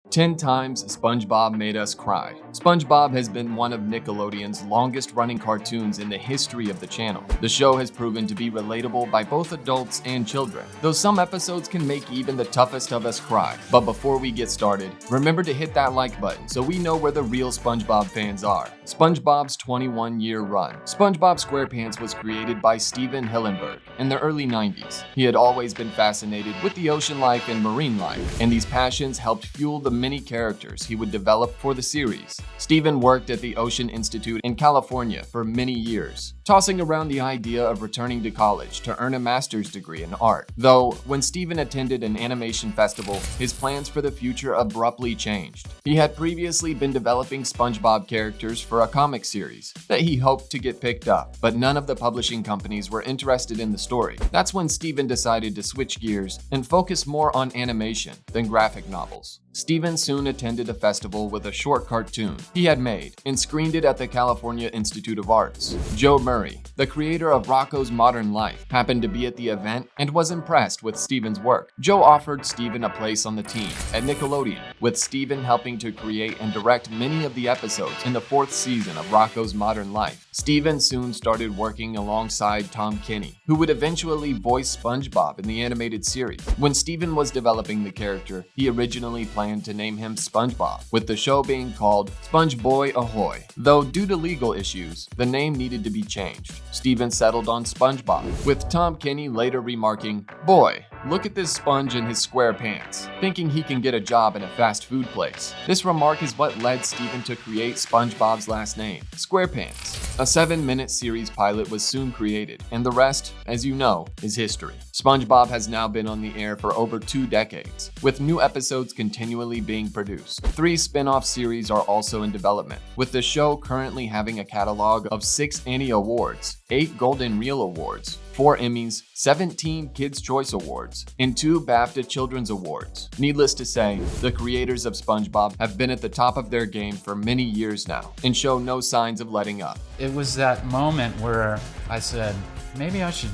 10 times SpongeBob made us cry. SpongeBob has been one of Nickelodeon's longest-running cartoons in the history of the channel. The show has proven to be relatable by both adults and children, though some episodes can make even the toughest of us cry. But before we get started, remember to hit that like button so we know where the real SpongeBob fans are. SpongeBob's 21-year run. SpongeBob SquarePants was created by Steven Hillenburg in the early 90s. He had always been fascinated with the ocean life and marine life, and these passions helped fuel the many characters he would develop for the series. Steven worked at the Ocean Institute in California for many years, tossing around the idea of returning to college to earn a master's degree in art. Though, when Steven attended an animation festival, his plans for the future abruptly changed. He had previously been developing SpongeBob characters for a comic series that he hoped to get picked up, but none of the publishing companies were interested in the story. That's when Steven decided to switch gears and focus more on animation than graphic novels. Steven soon attended a festival with a short cartoon he had made and screened it at the California Institute of Arts. Joe Murray, the creator of Rocko's Modern Life, happened to be at the event and was impressed with Steven's work. Joe offered Steven a place on the team at Nickelodeon, with Steven helping to create and direct many of the episodes in the 4th season of Rocko's Modern Life. Steven soon started working alongside Tom Kenny, who would eventually voice SpongeBob in the animated series. When Steven was developing the character, he originally planned to name him SpongeBob, with the show being called SpongeBoy Ahoy. Though due to legal issues, the name needed to be changed. Steven settled on SpongeBob, with Tom Kenny later remarking, "Boy, look at this sponge in his square pants," thinking he can get a job in a fast food place. This remark is what led Steven to create SpongeBob's last name, Squarepants. A 7-minute series pilot was soon created, and the rest, as you know, is history. SpongeBob has now been on the air for over 2 decades, with new episodes continually being produced. 3 spin-off series are also in development, with the show currently having a catalog of 6 Annie Awards, 8 Golden Reel Awards, 4 Emmys, 17 Kids' Choice Awards, and 2 BAFTA Children's Awards. Needless to say, the creators of SpongeBob have been at the top of their game for many years now and show no signs of letting up. It was that moment where I said, maybe I should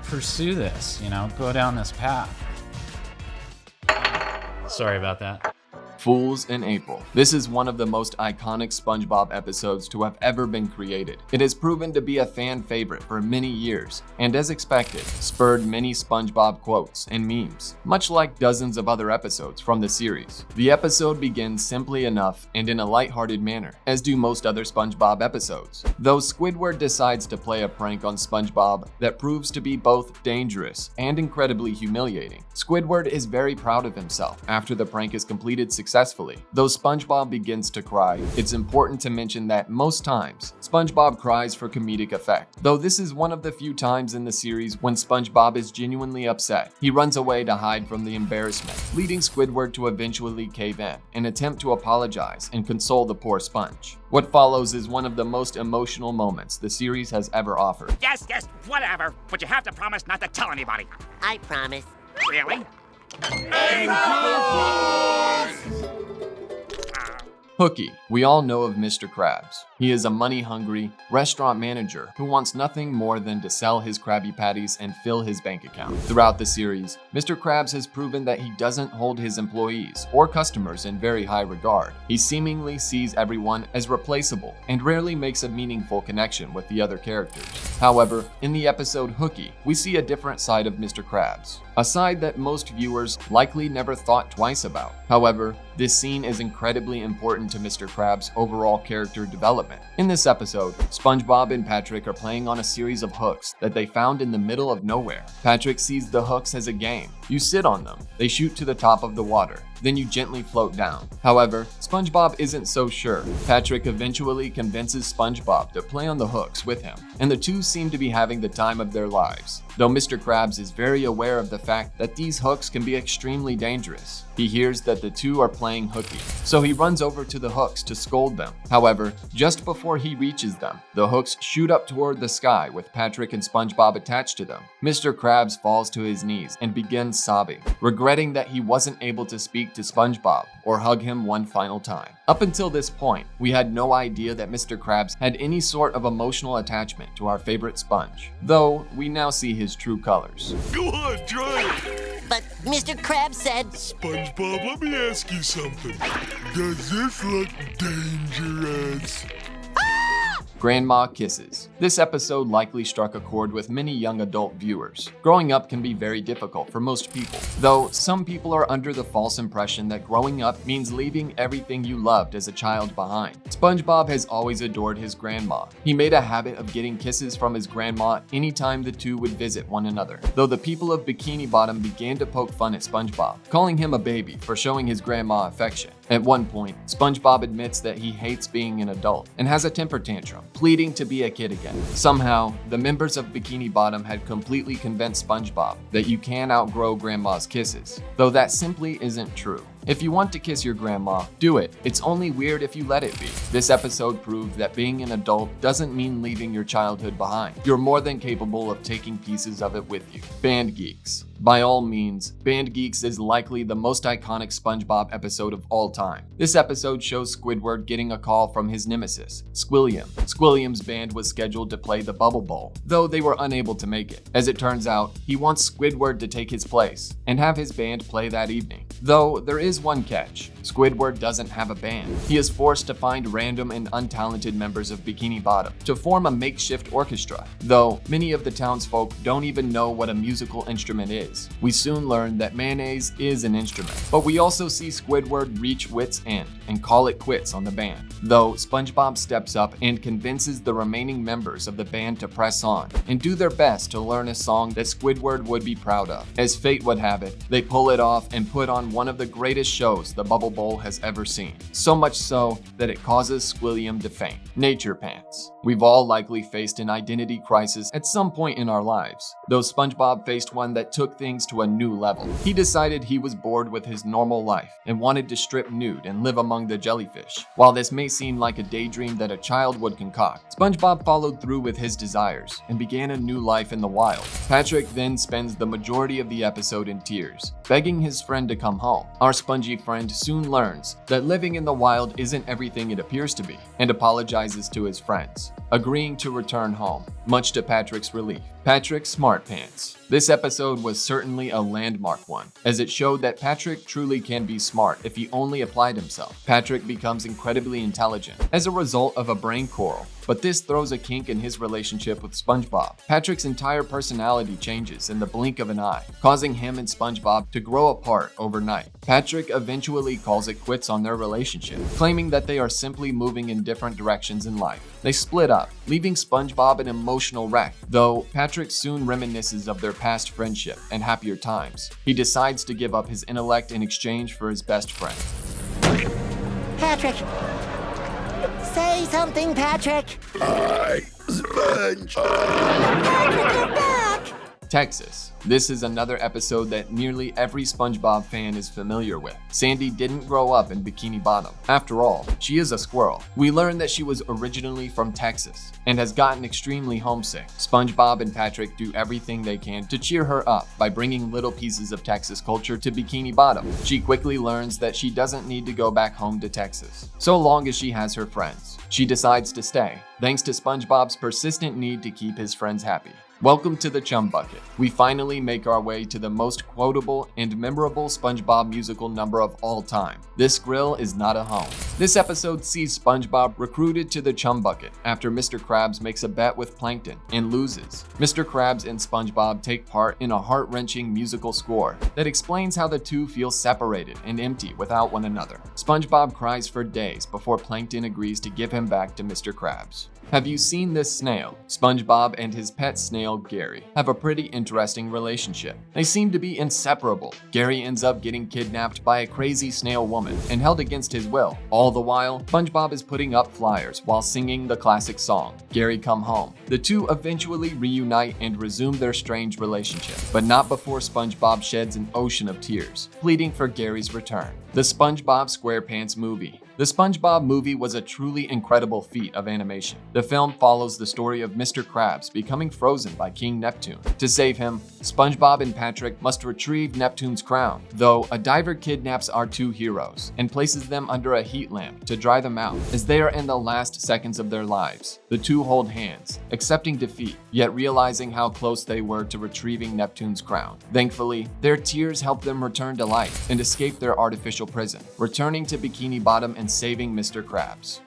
pursue this, go down this path. Sorry about that. Fools in April. This is one of the most iconic SpongeBob episodes to have ever been created. It has proven to be a fan favorite for many years, and as expected, spurred many SpongeBob quotes and memes, much like dozens of other episodes from the series. The episode begins simply enough and in a lighthearted manner, as do most other SpongeBob episodes. Though Squidward decides to play a prank on SpongeBob that proves to be both dangerous and incredibly humiliating, Squidward is very proud of himself after the prank is completed successfully. Though SpongeBob begins to cry, it's important to mention that most times, SpongeBob cries for comedic effect. Though this is one of the few times in the series when SpongeBob is genuinely upset, he runs away to hide from the embarrassment, leading Squidward to eventually cave in and attempt to apologize and console the poor sponge. What follows is one of the most emotional moments the series has ever offered. Yes, whatever, but you have to promise not to tell anybody. I promise. Really? Hooky. We all know of Mr. Krabs. He is a money-hungry restaurant manager who wants nothing more than to sell his Krabby Patties and fill his bank account. Throughout the series, Mr. Krabs has proven that he doesn't hold his employees or customers in very high regard. He seemingly sees everyone as replaceable and rarely makes a meaningful connection with the other characters. However, in the episode Hooky, we see a different side of Mr. Krabs, a side that most viewers likely never thought twice about. However, this scene is incredibly important to Mr. Krabs' overall character development. In this episode, SpongeBob and Patrick are playing on a series of hooks that they found in the middle of nowhere. Patrick sees the hooks as a game. You sit on them, they shoot to the top of the water, then you gently float down. However, SpongeBob isn't so sure. Patrick eventually convinces SpongeBob to play on the hooks with him, and the two seem to be having the time of their lives. Though Mr. Krabs is very aware of the fact that these hooks can be extremely dangerous. He hears that the two are playing hooky, so he runs over to the hooks to scold them. However, just before he reaches them, the hooks shoot up toward the sky with Patrick and SpongeBob attached to them. Mr. Krabs falls to his knees and begins sobbing, regretting that he wasn't able to speak to SpongeBob or hug him one final time. Up until this point, we had no idea that Mr. Krabs had any sort of emotional attachment to our favorite sponge, though we now see his true colors. Go on, try it! but Mr. Krabs said... SpongeBob, let me ask you something. Does this look dangerous? Grandma Kisses. This episode likely struck a chord with many young adult viewers. Growing up can be very difficult for most people, though some people are under the false impression that growing up means leaving everything you loved as a child behind. SpongeBob has always adored his grandma. He made a habit of getting kisses from his grandma anytime the two would visit one another, though the people of Bikini Bottom began to poke fun at SpongeBob, calling him a baby for showing his grandma affection. At one point, SpongeBob admits that he hates being an adult and has a temper tantrum, pleading to be a kid again. Somehow, the members of Bikini Bottom had completely convinced SpongeBob that you can outgrow grandma's kisses, though that simply isn't true. If you want to kiss your grandma, do it. It's only weird if you let it be. This episode proved that being an adult doesn't mean leaving your childhood behind. You're more than capable of taking pieces of it with you. Band Geeks. By all means, Band Geeks is likely the most iconic SpongeBob episode of all time. This episode shows Squidward getting a call from his nemesis, Squilliam. Squilliam's band was scheduled to play the Bubble Bowl, though they were unable to make it. As it turns out, he wants Squidward to take his place and have his band play that evening. Though there is one catch. Squidward doesn't have a band. He is forced to find random and untalented members of Bikini Bottom to form a makeshift orchestra, though many of the townsfolk don't even know what a musical instrument is. We soon learn that mayonnaise is an instrument, but we also see Squidward reach wit's end and call it quits on the band, though SpongeBob steps up and convinces the remaining members of the band to press on and do their best to learn a song that Squidward would be proud of. As fate would have it, they pull it off and put on one of the greatest shows the Bubble Bowl has ever seen, so much so that it causes Squilliam to faint. Nature Pants. We've all likely faced an identity crisis at some point in our lives, though SpongeBob faced one that took things to a new level. He decided he was bored with his normal life and wanted to strip nude and live among the jellyfish. While this may seem like a daydream that a child would concoct, SpongeBob followed through with his desires and began a new life in the wild. Patrick then spends the majority of the episode in tears, begging his friend to come home. Our spongy friend soon learns that living in the wild isn't everything it appears to be and apologizes to his friends, agreeing to return home, much to Patrick's relief. Patrick Smartpants. This episode was certainly a landmark one, as it showed that Patrick truly can be smart if he only applied himself. Patrick becomes incredibly intelligent as a result of a brain coral, but this throws a kink in his relationship with SpongeBob. Patrick's entire personality changes in the blink of an eye, causing him and SpongeBob to grow apart overnight. Patrick eventually calls it quits on their relationship, claiming that they are simply moving in different directions in life. They split up, leaving SpongeBob an emotional wreck, though Patrick soon reminisces of their past friendship and happier times. He decides to give up his intellect in exchange for his best friend. Patrick! Say something, Patrick! Hi, Sponge. Patrick, you're back! Texas. This is another episode that nearly every SpongeBob fan is familiar with. Sandy didn't grow up in Bikini Bottom. After all, she is a squirrel. We learn that she was originally from Texas and has gotten extremely homesick. SpongeBob and Patrick do everything they can to cheer her up by bringing little pieces of Texas culture to Bikini Bottom. She quickly learns that she doesn't need to go back home to Texas, so long as she has her friends. She decides to stay, thanks to SpongeBob's persistent need to keep his friends happy. Welcome to the Chum Bucket. We finally make our way to the most quotable and memorable SpongeBob musical number of all time. This grill is not a home. This episode sees SpongeBob recruited to the Chum Bucket after Mr. Krabs makes a bet with Plankton and loses. Mr. Krabs and SpongeBob take part in a heart-wrenching musical score that explains how the two feel separated and empty without one another. SpongeBob cries for days before Plankton agrees to give him back to Mr. Krabs. Have you seen this snail? SpongeBob and his pet snail, Gary, have a pretty interesting relationship. They seem to be inseparable. Gary ends up getting kidnapped by a crazy snail woman and held against his will. All the while, SpongeBob is putting up flyers while singing the classic song, Gary Come Home. The two eventually reunite and resume their strange relationship, but not before SpongeBob sheds an ocean of tears, pleading for Gary's return. The SpongeBob SquarePants movie. The SpongeBob movie was a truly incredible feat of animation. The film follows the story of Mr. Krabs becoming frozen by King Neptune. To save him, SpongeBob and Patrick must retrieve Neptune's crown, though a diver kidnaps our two heroes and places them under a heat lamp to dry them out. As they are in the last seconds of their lives, the two hold hands, accepting defeat, yet realizing how close they were to retrieving Neptune's crown. Thankfully, their tears help them return to life and escape their artificial prison, returning to Bikini Bottom and saving Mr. Krabs.